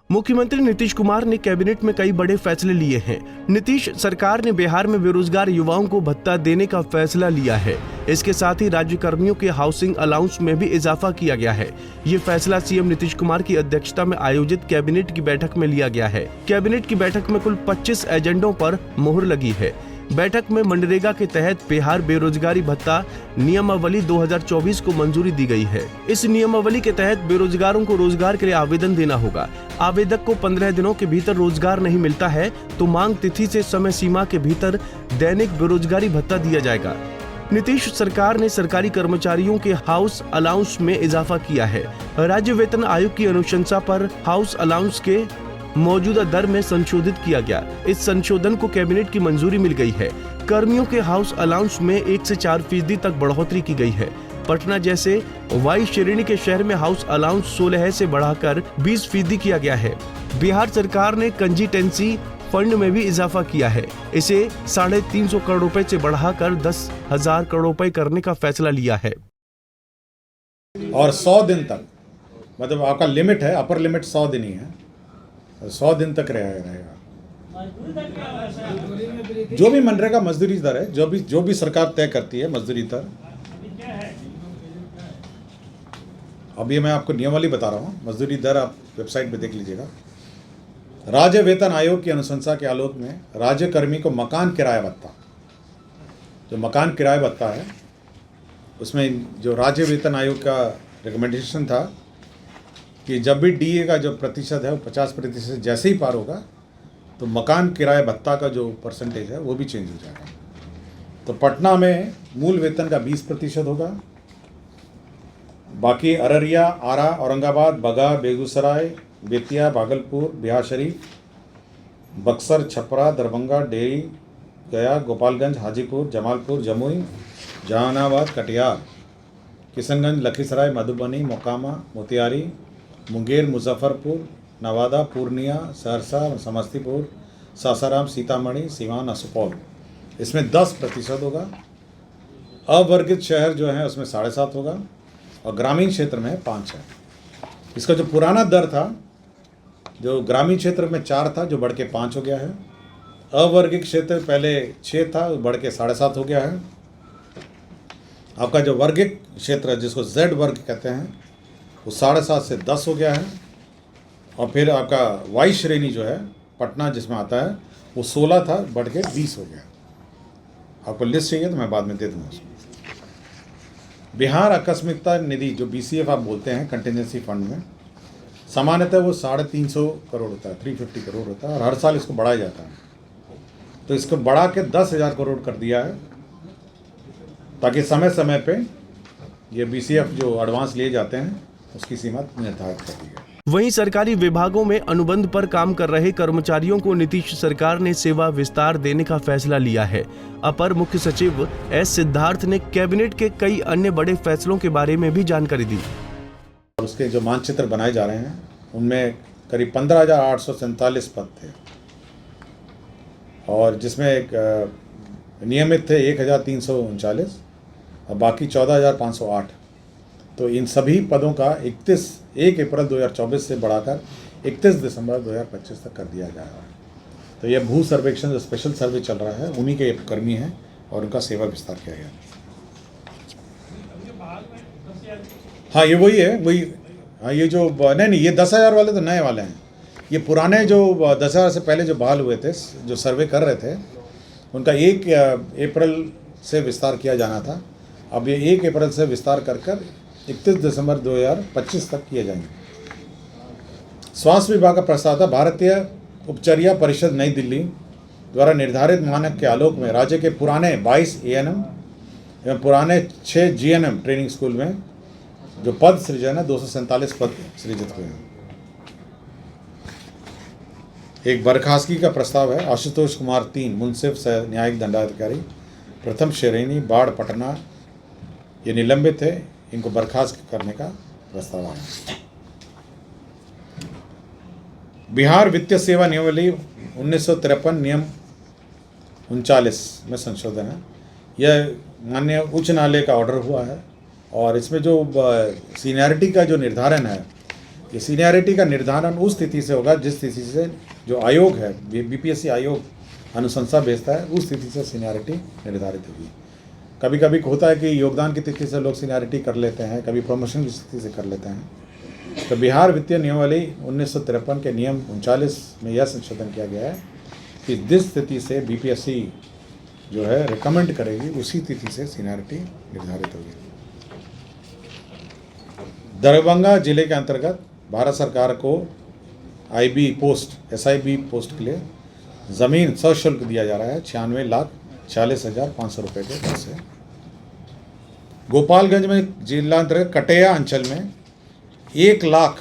मुख्यमंत्री नीतीश कुमार ने कैबिनेट में कई बड़े फैसले लिए हैं। नीतीश सरकार ने बिहार में बेरोजगार युवाओं को भत्ता देने का फैसला लिया है। इसके साथ ही राज्य कर्मियों के हाउसिंग अलाउंस में भी इजाफा किया गया है। ये फैसला सीएम नीतीश कुमार की अध्यक्षता में आयोजित कैबिनेट की बैठक में लिया गया है। कैबिनेट की बैठक में कुल 25 एजेंडों पर मुहर लगी है। बैठक में मनरेगा के तहत बिहार बेरोजगारी भत्ता नियमावली 2024 को मंजूरी दी गई है। इस नियमावली के तहत बेरोजगारों को रोजगार के लिए आवेदन देना होगा। आवेदक को 15 दिनों के भीतर रोजगार नहीं मिलता है तो मांग तिथि से समय सीमा के भीतर दैनिक बेरोजगारी भत्ता दिया जाएगा। नीतीश सरकार ने सरकारी कर्मचारियों के हाउस अलाउंस में इजाफा किया है। राज्य वेतन आयोग की अनुशंसा पर हाउस अलाउंस के मौजूदा दर में संशोधित किया गया। इस संशोधन को कैबिनेट की मंजूरी मिल गई है। कर्मियों के हाउस अलाउंस में 1 से 4% तक बढ़ोतरी की गई है। पटना जैसे वाई श्रेणी के शहर में हाउस अलाउंस 16 से बढ़ाकर 20% किया गया है। बिहार सरकार ने कंजीटेंसी फंड में भी इजाफा किया है। इसे 350 करोड़ रुपए से बढ़ाकर 10,000 करोड़ रुपए करने का फैसला लिया है। और 100 दिन तक, मतलब आपका लिमिट है, अपर लिमिट 100 दिन ही है, 100 दिन तक रहेगा। जो भी मनरेगा मजदूरी दर है, जो भी सरकार तय करती है मजदूरी दर, अब ये मैं आपको नियमावली बता रहा हूँ। मजदूरी दर आप वेबसाइट पे देख लीजिएगा। राज्य वेतन आयोग की अनुशंसा के आलोक में राज्य कर्मी को मकान किराया भत्ता, जो मकान किराया भत्ता है, उसमें जो राज्य वेतन आयोग का रिकमेंडेशन था कि जब भी डीए का जो प्रतिशत है वो 50% जैसे ही पार होगा तो मकान किराया भत्ता का जो परसेंटेज है वो भी चेंज हो जाएगा। तो पटना में मूल वेतन का 20% होगा। बाकी अररिया, आरा, औरंगाबाद, बगहा, बेगूसराय, बेतिया, भागलपुर, बिहारशरीफ, बक्सर, छपरा, दरभंगा, डेहरी, गया, गोपालगंज, हाजीपुर, जमालपुर, जमुई, जहानाबाद, कटिहार, किशनगंज, लखीसराय, मधुबनी, मोकामा, मोतिहारी, मुंगेर, मुजफ्फरपुर, नवादा, पूर्णिया, सहरसा, समस्तीपुर, सासाराम, सीतामढ़ी, सीवान, सुपौल, इसमें 10% होगा। अवर्गित शहर जो है उसमें 7.5 होगा और ग्रामीण क्षेत्र में 5 है। इसका जो पुराना दर था, जो ग्रामीण क्षेत्र में 4 था, जो बढ़ के 5 हो गया है। अवर्गित क्षेत्र पहले 6 था, बढ़ के 7.5 हो गया है। आपका जो वर्गिक क्षेत्र है, जिसको Z वर्ग कहते हैं, वो 7.5 से 10 हो गया है। और फिर आपका वाई श्रेणी जो है पटना जिसमें आता है वो 16 था, बढ़ के 20 हो गया। आपको लिस्ट चाहिए तो मैं बाद में दे दूँगा उसको। बिहार आकस्मिकता निधि, जो BCF आप बोलते हैं, कंटिजेंसी फंड में सामान्यतः वो 350 करोड़ होता है, 350 करोड़ होता है और हर साल इसको बढ़ाया जाता है। तो इसको बढ़ा के 10,000 करोड़ कर दिया है ताकि समय समय पे ये BCF जो एडवांस लिए जाते हैं उसकी सीमा निर्धारित कर दी है। वहीं सरकारी विभागों में अनुबंध पर काम कर रहे कर्मचारियों को नीतीश सरकार ने सेवा विस्तार देने का फैसला लिया है। अपर मुख्य सचिव S सिद्धार्थ ने कैबिनेट के कई अन्य बड़े फैसलों के बारे में भी जानकारी दी। उसके जो मानचित्र बनाए जा रहे हैं उनमें करीब 15,847 पद थे और जिसमें एक नियमित थे 1,339 और बाकी 14,508। तो इन सभी पदों का 1 अप्रैल 2024 से बढ़ाकर 31 दिसंबर 2025 तक कर दिया जा रहा है। तो यह भू सर्वेक्षण जो स्पेशल सर्वे चल रहा है उन्हीं के कर्मी हैं और उनका सेवा विस्तार किया गया। हाँ, ये वही है, वही। हाँ, ये जो नहीं, ये 10,000 वाले तो नए वाले हैं। ये पुराने जो 10,000 से पहले जो बहाल हुए थे, जो सर्वे कर रहे थे, उनका 1 अप्रैल से विस्तार किया जाना था। अब ये 1 अप्रैल से विस्तार कर 31 दिसंबर 2025 तक किए जाएंगे। स्वास्थ्य विभाग का प्रस्ताव था, भारतीय उपचर्या परिषद नई दिल्ली द्वारा निर्धारित मानक के आलोक में राज्य के पुराने 22 ANM एवं पुराने 6 GNM ट्रेनिंग स्कूल में जो पद सृजन है 247 पद सृजित हुए हैं। एक बर्खास्तगी का प्रस्ताव है। आशुतोष कुमार 3 मुंसिफ सह न्यायिक दंडाधिकारी प्रथम श्रेणी बाढ़ पटना, ये निलंबित थे, इनको बर्खास्त करने का प्रस्ताव आया। बिहार वित्तीय सेवा नियमावली 1953 नियम 39 में संशोधन है। यह माननीय उच्च न्यायालय का ऑर्डर हुआ है और इसमें जो सीनियरिटी का जो निर्धारण है ये सीनियरिटी का निर्धारण उस स्थिति से होगा जिस स्थिति से जो आयोग है, बीपीएससी आयोग अनुशंसा भेजता है, उस स्थिति से सीनियरिटी निर्धारित होगी। कभी कभी होता है कि योगदान की तिथि से लोग सीनियरिटी कर लेते हैं, कभी प्रमोशन की स्थिति से कर लेते हैं। तो बिहार वित्तीय नियमावली 1953 के नियम 39 में यह संशोधन किया गया है कि जिस स्थिति से बीपीएससी जो है रिकमेंड करेगी उसी तिथि से सीनियरिटी निर्धारित होगी। दरभंगा जिले के अंतर्गत भारत सरकार को एसआईबी पोस्ट के लिए ज़मीन सशुल्क दिया जा रहा है 96,40,500 रुपये के दर से। गोपालगंज में जिला अंतर्गत कटेया अंचल में 1 लाख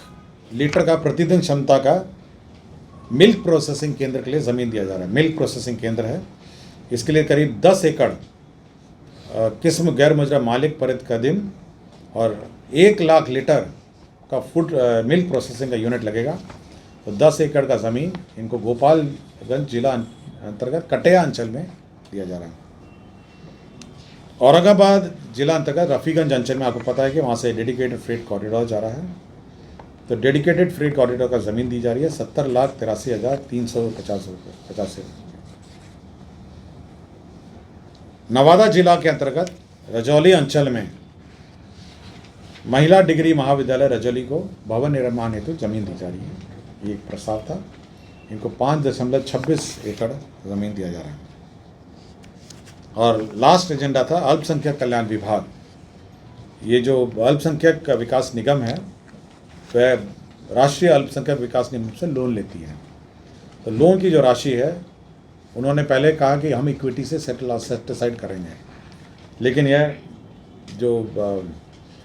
लीटर का प्रतिदिन क्षमता का मिल्क प्रोसेसिंग केंद्र के लिए ज़मीन दिया जा रहा है। मिल्क प्रोसेसिंग केंद्र है, इसके लिए करीब 10 एकड़ किस्म गैर मुजरा मालिक परित कदीम और 1 लाख लीटर का फूड मिल्क प्रोसेसिंग का यूनिट लगेगा। तो 10 एकड़ का ज़मीन इनको गोपालगंज जिला अंतर्गत कटेया अंचल में दिया जा रहा है। औरंगाबाद जिला अंतर्गत रफ़ीगंज अंचल में आपको पता है कि वहाँ से डेडिकेटेड फ्रेट कॉरिडोर जा रहा है। तो डेडिकेटेड फ्रेट कॉरिडोर का ज़मीन दी जा रही है 70,83,350 रुपये। नवादा जिला के अंतर्गत रजौली अंचल में महिला डिग्री महाविद्यालय रजौली को भवन निर्माण हेतु जमीन दी जा रही है। ये एक प्रस्ताव था। इनको 5.26 एकड़ ज़मीन दिया जा रहा है। और लास्ट एजेंडा था अल्पसंख्यक कल्याण विभाग। ये जो अल्पसंख्यक विकास निगम है वह राष्ट्रीय अल्पसंख्यक विकास निगम से लोन लेती है। तो लोन की जो राशि है उन्होंने पहले कहा कि हम इक्विटी से सेटिसाइड करेंगे, लेकिन यह जो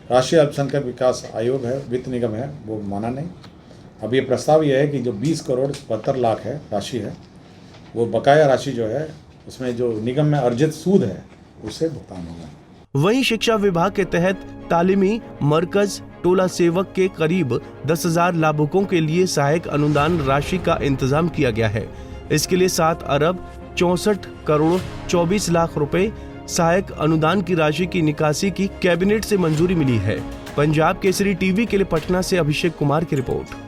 राष्ट्रीय अल्पसंख्यक विकास आयोग है, वित्त निगम है, वो माना नहीं। अब ये प्रस्ताव ये है कि जो 20 करोड़ 72 लाख है राशि है, वो बकाया राशि जो है उसमें जो निगम में अर्जित सूद है उससे भुगतान होगा। वहीं शिक्षा विभाग के तहत तालीमी मरकज टोला सेवक के करीब 10,000 लाभुकों के लिए सहायक अनुदान राशि का इंतजाम किया गया है। इसके लिए 7 अरब 64 करोड़ 24 लाख रुपए सहायक अनुदान की राशि की निकासी की कैबिनेट से मंजूरी मिली है। पंजाब केसरी टीवी के लिए पटना से अभिषेक कुमार की रिपोर्ट।